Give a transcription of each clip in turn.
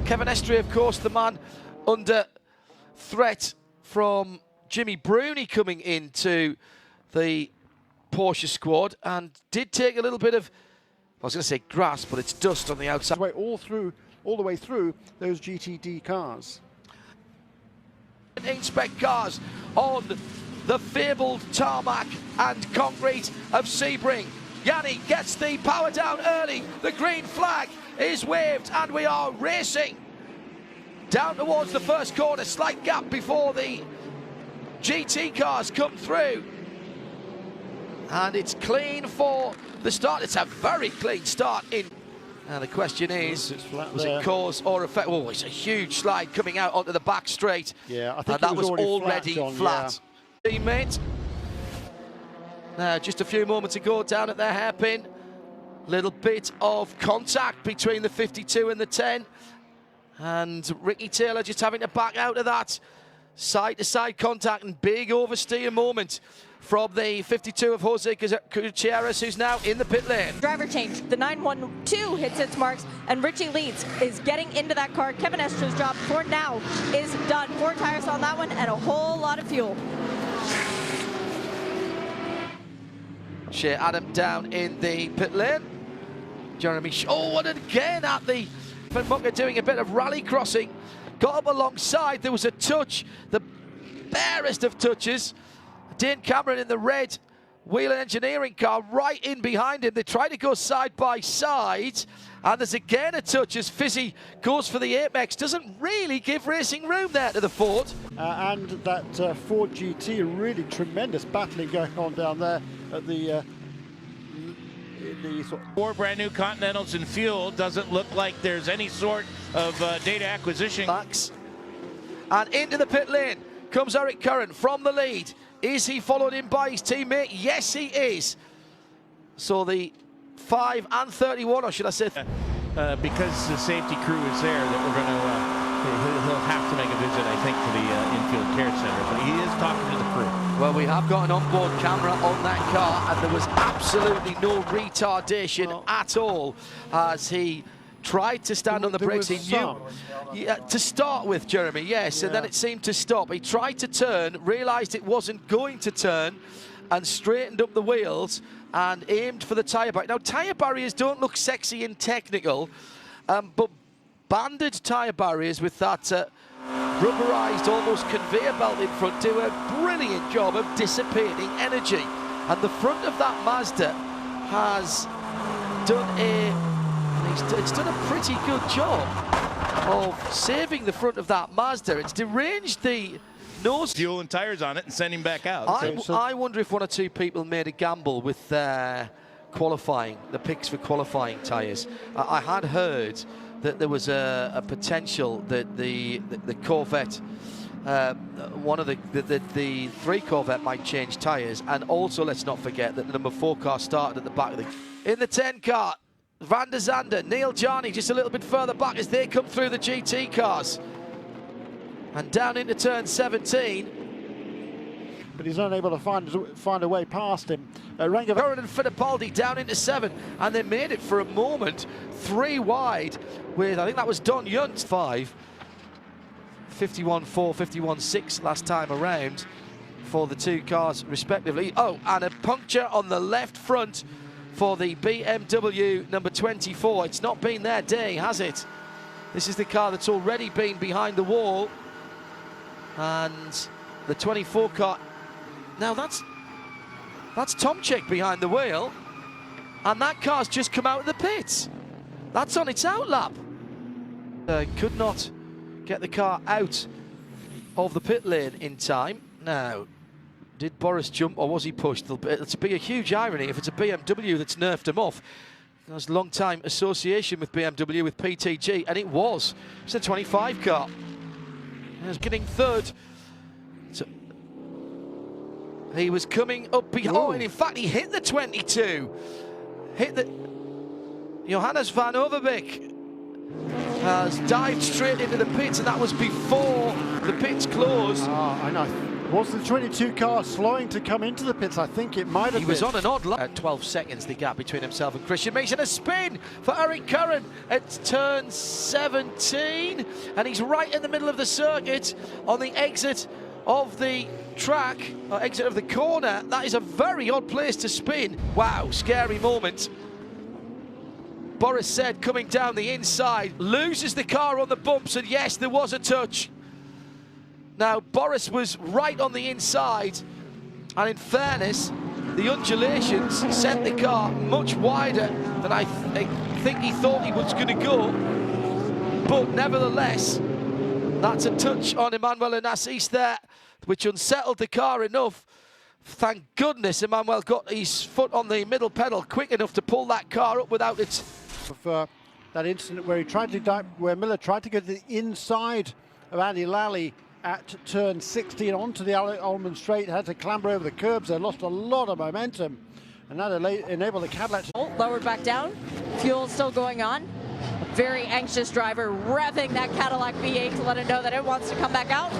Kevin Estre, of course, the man under threat from Jimmy Bruni coming into the Porsche squad, and did take a little bit of, I was going to say grass, but it's dust on the outside. All the way through those GTD cars. Inspect cars on the fabled tarmac and concrete of Sebring. Yanni gets the power down early. The green flag is waved, and we are racing down towards the first corner. Slight gap before the GT cars come through. And it's clean for the start. It's a very clean start in. And the question is, was it cause or effect? Oh, it's a huge slide coming out onto the back straight. Yeah, I think and that was already flat. Yeah. Teammate. Now, just a few moments ago, down at their hairpin, little bit of contact between the 52 and the 10. And Ricky Taylor just having to back out of that side-to-side contact, and big oversteer moment from the 52 of Jose Gutierrez, who's now in the pit lane. Driver change. The 912 hits its marks, and Richie Leeds is getting into that car. Kevin Estre's job for now is done. 4 tires on that one and a whole lot of fuel. Shea Adam down in the pit lane. Jeremy Shaw, and again at the Mucker doing a bit of rally crossing. Got up alongside, there was a touch, the barest of touches. Dane Cameron in the red Wheeler Engineering car right in behind him. They try to go side by side, and there's again a touch as Fizzy goes for the Apex. Doesn't really give racing room there to the Ford. And that Ford GT, really tremendous battling going on down there at the sort of 4 brand new Continentals in fuel. Doesn't look like there's any sort of data acquisition. Max. And into the pit lane comes Eric Curran from the lead. Is he followed in by his teammate? Yes, he is. So the 5 and 31, or should I say? Because the safety crew is there, that we're going to, he'll have to make a visit, I think, to the infield care center. But he is talking to the crew. Well, we have got an onboard camera on that car, and there was absolutely no retardation at all as he tried to stand on the brakes. He knew to start with, Jeremy, yes, and then it seemed to stop. He tried to turn, realised it wasn't going to turn, and straightened up the wheels and aimed for the tyre barrier. Now, tyre barriers don't look sexy and technical, but banded tyre barriers with that rubberised, almost conveyor belt in front do a brilliant job of dissipating energy. And the front of that Mazda has done it's done a pretty good job of saving the front of that Mazda. It's deranged the nose. Fuel and tires on it and send him back out. I wonder if 1 or 2 people made a gamble with qualifying, the picks for qualifying tyres. I had heard that there was a potential that the Corvette, one of the 3 Corvette might change tyres, and also let's not forget that the number 4 car started at the back of the. In the 10 car, Van der Zande, Neil Jarney just a little bit further back as they come through the GT cars. And down into turn 17. But he's unable to find a way past him. Curran and Fittipaldi down into 7, and they made it for a moment 3 wide with, I think that was Don Yunt's 5. 51.4, 51.6 last time around for the 2 cars respectively. Oh, and a puncture on the left front for the BMW number 24. It's not been their day, has it? This is the car that's already been behind the wall. And the 24 car, now that's Tomczyk behind the wheel, and that car's just come out of the pits. That's on its out lap. Could not get the car out of the pit lane in time. Now, did Boris jump or was he pushed? It'll be a huge irony if it's a BMW that's nerfed him off. There's a long time association with BMW, with PTG, and it was. It's a 25 car. He was getting 3rd. So he was coming up behind. Oh, and in fact, he hit the 22. Hit the. Johannes van Overbeek has dived straight into the pits, and that was before the pits closed. I know. Was the 22 car slowing to come into the pits? I think it might have been. He was on an odd line. At 12 seconds, the gap between himself and Christian Mason. A spin for Eric Curran at turn 17. And he's right in the middle of the circuit on the exit of the track, or exit of the corner. That is a very odd place to spin. Wow, scary moment. Boris said coming down the inside, loses the car on the bumps, and yes, there was a touch. Now, Boris was right on the inside, and in fairness, the undulations sent the car much wider than I think he thought he was going to go. But nevertheless, that's a touch on Emmanuel Onassis there, which unsettled the car enough. Thank goodness Emmanuel got his foot on the middle pedal quick enough to pull that car up without it. Of that incident where where Miller tried to get to the inside of Andy Lally at turn 16 onto the Ullman Straight, had to clamber over the curbs. They lost a lot of momentum, and that enabled the Cadillac to Lowered back down, fuel still going on. A very anxious driver revving that Cadillac V8 to let it know that it wants to come back out.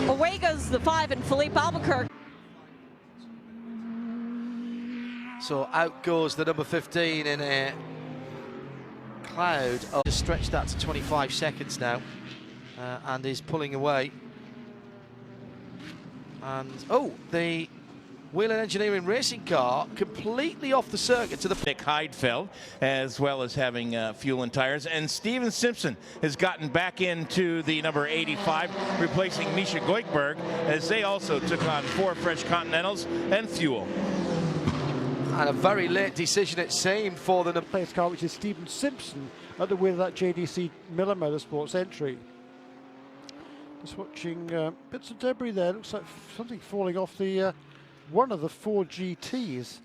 Away goes the 5 and Philippe Albuquerque. So out goes the number 15 in a cloud. Oh, just stretched that to 25 seconds now, and is pulling away. And oh, the Whelen Engineering racing car completely off the circuit to the Nick Heidfeld, as well as having fuel and tires. And Steven Simpson has gotten back into the number 85, replacing Misha Goikberg, as they also took on 4 fresh Continentals and fuel. And a very late decision it seemed for the place car, which is Steven Simpson at the wheel of that JDC Miller Motorsports entry. Just watching bits of debris there. Looks like something falling off the one of the 4 GTs.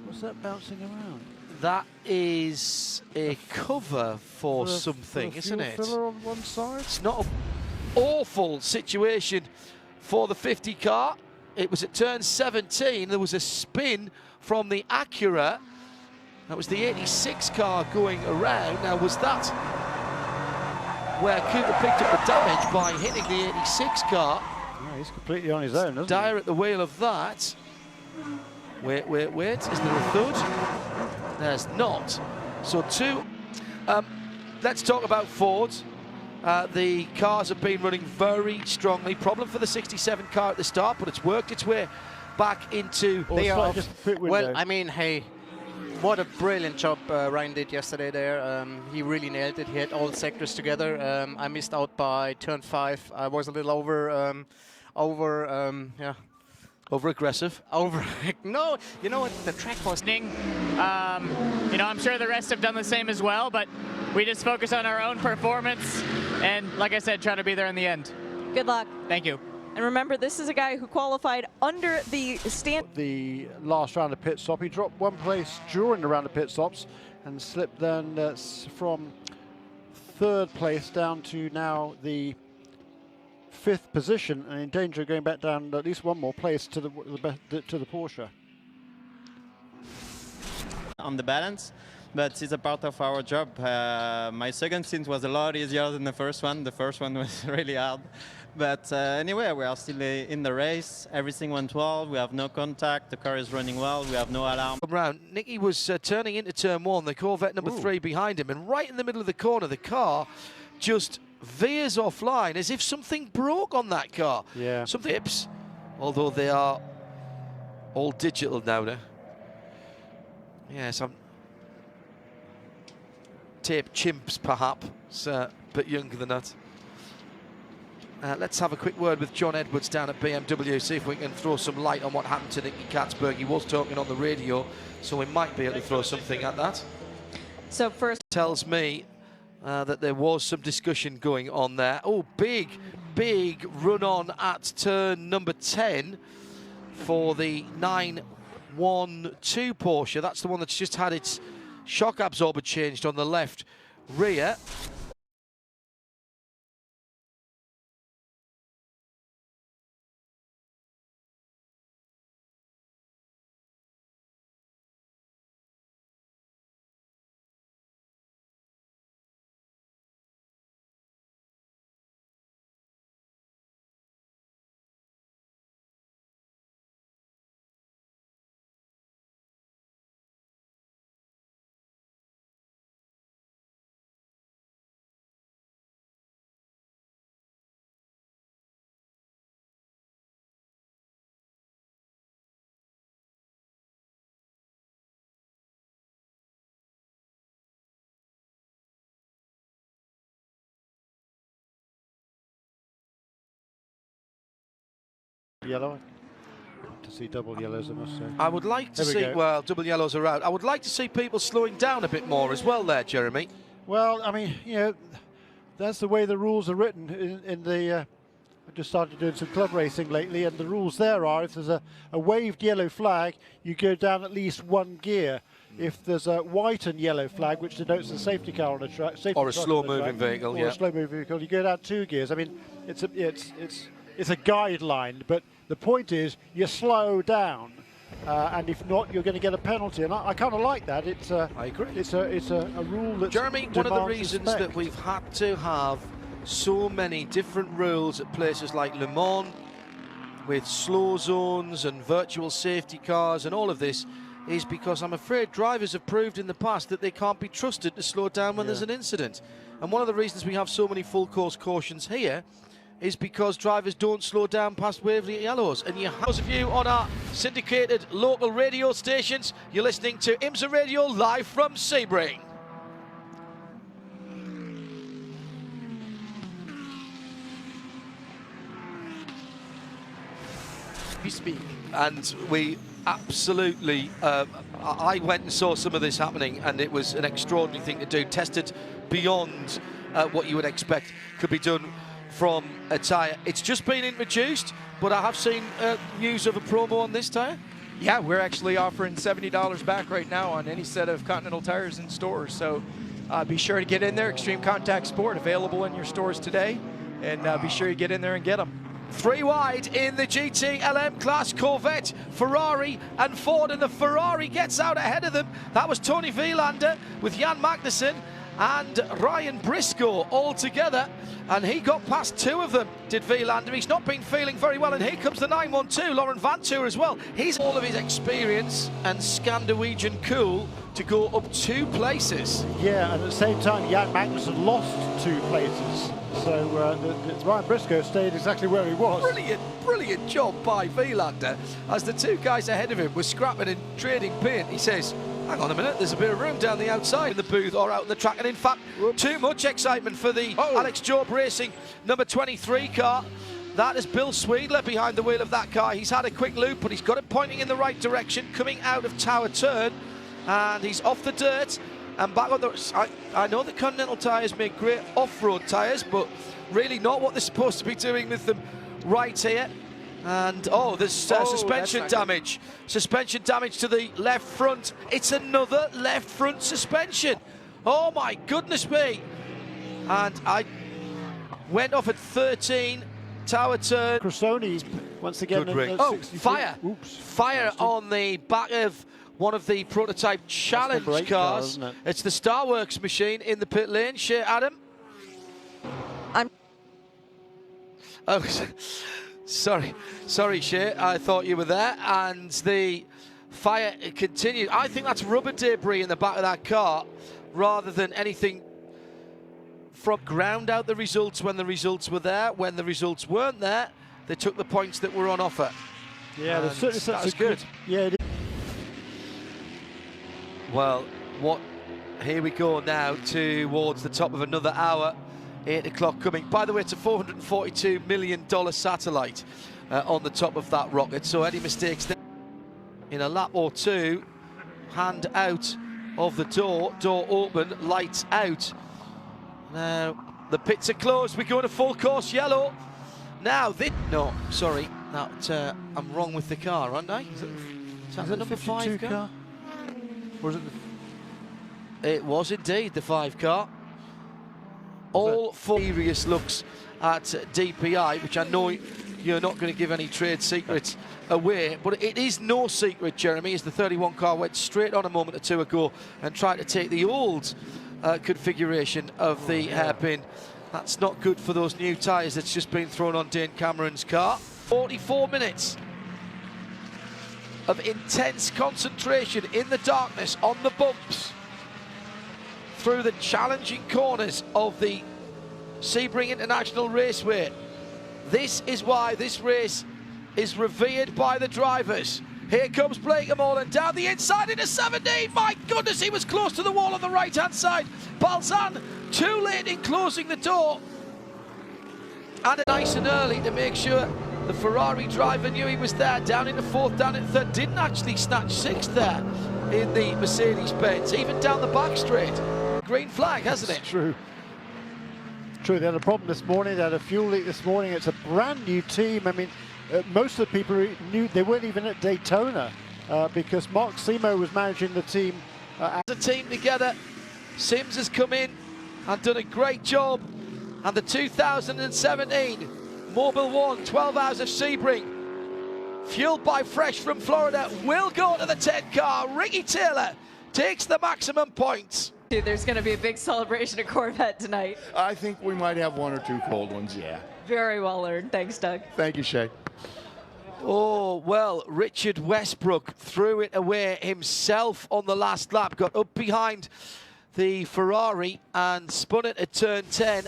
What's that bouncing around? That is a cover for something, isn't it? Filler on one side. It's not an awful situation for the 50 car. It was at turn 17. There was a spin from the Acura. That was the 86 car going around. Now, was that where Cooper picked up the damage by hitting the 86 car? No, he's completely on his own, isn't Dyer at the wheel of that. Wait. Is there a thud? There's not. So let's talk about Ford. The cars have been running very strongly. Problem for the 67 car at the start, but it's worked its way back into... Well, I mean, hey, what a brilliant job Ryan did yesterday there. He really nailed it. He had all sectors together. I missed out by turn 5. I was a little Over-aggressive? No, you know what? The track was... You know, I'm sure the rest have done the same as well, but we just focus on our own performance and, like I said, try to be there in the end. Good luck. Thank you. And remember, this is a guy who qualified under the stand. The last round of pit stop, he dropped 1 place during the round of pit stops and slipped then from 3rd place down to now the 5th position, and in danger of going back down at least 1 more place to the Porsche. On the balance, but it's a part of our job. My second stint was a lot easier than the first one. The first one was really hard. But anyway, we are still in the race. Everything went well. We have no contact. The car is running well. We have no alarm. Round. Nicky was turning into turn 1, the Corvette number 3 behind him, and right in the middle of the corner, the car just veers offline as if something broke on that car. Yeah. Something tips, although they are all digital now. Yes, I'm tape chimps perhaps, but younger than that. Let's have a quick word with John Edwards down at BMW, see if we can throw some light on what happened to Nicky Katzberg. He was talking on the radio, so we might be able to throw something at that. So first tells me that there was some discussion going on there. Oh, big run on at turn number 10 for the 912 Porsche. That's the one that's just had its shock absorber changed on the left rear. Yellow. To see double yellows, I must say. I would like to see, well, double yellows are out. I would like to see people slowing down a bit more as well there, Jeremy. Well, I mean, you know, that's the way the rules are written in the... I just started doing some club racing lately, and the rules there are, if there's a waved yellow flag, you go down at least one gear. If there's a white and yellow flag, which denotes a safety car on a track, or a slow-moving vehicle, or a slow-moving vehicle, you go down 2 gears. I mean, it's a guideline, but the point is you slow down, and if not, you're going to get a penalty. And I kind of like that. I agree. It's a rule that. Jeremy, one of the reasons that we've had to have so many different rules at places like Le Mans, with slow zones and virtual safety cars and all of this, is because I'm afraid drivers have proved in the past that they can't be trusted to slow down when there's an incident. And one of the reasons we have so many full course cautions here is because drivers don't slow down past waved yellows. And you have those of you on our syndicated local radio stations, you're listening to IMSA Radio live from Sebring. We speak. And we absolutely, I went and saw some of this happening, and it was an extraordinary thing to do, tested beyond what you would expect could be done from a tyre. It's just been introduced, but I have seen news of a promo on this tyre. Yeah, we're actually offering $70 back right now on any set of Continental tires in stores, so be sure to get in there. Extreme Contact Sport available in your stores today, and be sure you get in there and get them. 3 wide in the GT LM class, Corvette, Ferrari and Ford, and the Ferrari gets out ahead of them. That was Tony Vilander with Jan Magnussen and Ryan Briscoe all together, and he got past 2 of them, did Vilander. He's not been feeling very well, and here comes the 912, Laurent Vantour as well. He's all of his experience and Scandinavian cool to go up 2 places. Yeah, and at the same time, Jan Magnussen lost 2 places. So Ryan Briscoe stayed exactly where he was. Brilliant job by Vilander. As the 2 guys ahead of him were scrapping and trading paint, he says, hang on a minute, there's a bit of room down the outside in the booth or out in the track. And in fact, too much excitement for the Alex Job Racing number 23 car. That is Bill Sweedler behind the wheel of that car. He's had a quick loop, but he's got it pointing in the right direction, coming out of Tower Turn, and he's off the dirt and back on the... I know the Continental tyres make great off-road tyres, but really not what they're supposed to be doing with them right here. And there's suspension damage. Suspension damage to the left front. It's another left front suspension. Oh my goodness me. And I went off at 13, Tower Turn. Cressoni once again. Fire. Oops. Fire on the back of one of the prototype challenge cars. It's the Starworks machine in the pit lane. Shea Adam. Sorry, Shea. I thought you were there. And the fire continued. I think that's rubber debris in the back of that car rather than anything from ground out the results when the results were there. When the results weren't there, they took the points that were on offer. Yeah, that was good. Yeah. Well, here we go now towards the top of another hour. 8 o'clock coming. By the way, it's a $442 million satellite on the top of that rocket. So any mistakes there in a lap or 2, hand out of the door open, lights out. Now the pits are closed. We go to full course yellow. Now no, sorry, I'm wrong with the car, aren't I? Is that the number 5 car? Or was it It was indeed the 5 car. All serious looks at DPI, which I know you're not going to give any trade secrets away, but it is no secret, Jeremy, as the 31 car went straight on a moment or 2 ago and tried to take the old configuration of the hairpin. That's not good for those new tyres that's just been thrown on Dane Cameron's car. 44 minutes of intense concentration in the darkness on the bumps through the challenging corners of the Sebring International Raceway. This is why this race is revered by the drivers. Here comes Blake Molan down the inside into 17. My goodness, he was close to the wall on the right-hand side. Balzan too late in closing the door. And nice and early to make sure The Ferrari driver knew he was there, down in the fourth, down in third, didn't actually snatch sixth there in the Mercedes-Benz, even down the back straight. Green flag, hasn't it? True. True, they had a problem this morning, they had a fuel leak this morning. It's a brand new team. I mean, most of the people knew they weren't even at Daytona because Mark Simo was managing the team. As a team together, Sims has come in and done a great job. And the 2017 Mobile 1 12 Hours of Sebring, fueled by Fresh from Florida, will go to the 10 car. Ricky Taylor takes the maximum points. There's going to be a big celebration at Corvette tonight. I think we might have one or two cold ones, yeah. Very well earned. Thanks, Doug. Thank you, Shay. Oh, well, Richard Westbrook threw it away himself on the last lap, got up behind the Ferrari and spun it at turn 10.